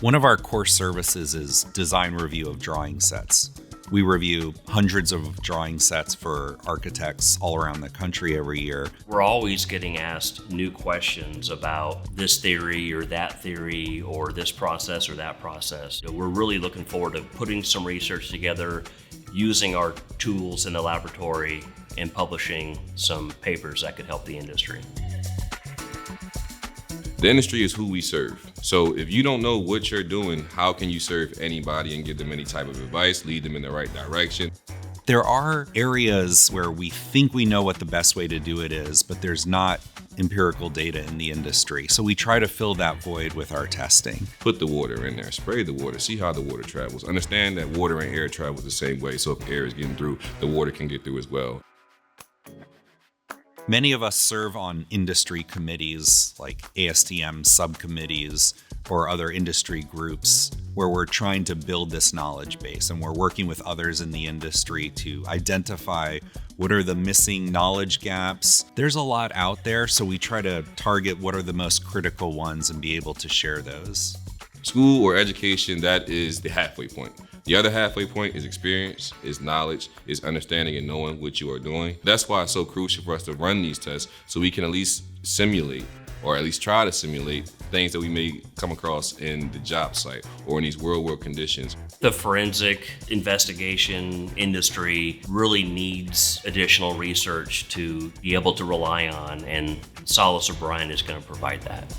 One of our core services is design review of drawing sets. We review hundreds of drawing sets for architects all around the country every year. We're always getting asked new questions about this theory or that theory or this process or that process. We're really looking forward to putting some research together, using our tools in the laboratory, and publishing some papers that could help the industry. The industry is who we serve. So if you don't know what you're doing, how can you serve anybody and give them any type of advice, lead them in the right direction? There are areas where we think we know what the best way to do it is, but there's not empirical data in the industry. So we try to fill that void with our testing. Put the water in there, spray the water, see how the water travels. Understand that water and air travel the same way. So if air is getting through, the water can get through as well. Many of us serve on industry committees like ASTM subcommittees or other industry groups where we're trying to build this knowledge base, and we're working with others in the industry to identify what are the missing knowledge gaps. There's a lot out there, so we try to target what are the most critical ones and be able to share those. School or education, that is the halfway point. The other halfway point is experience, is knowledge, is understanding and knowing what you are doing. That's why it's so crucial for us to run these tests so we can at least simulate, or at least try to simulate, things that we may come across in the job site or in these real-world conditions. The forensic investigation industry really needs additional research to be able to rely on, and Salas O'Brien is going to provide that.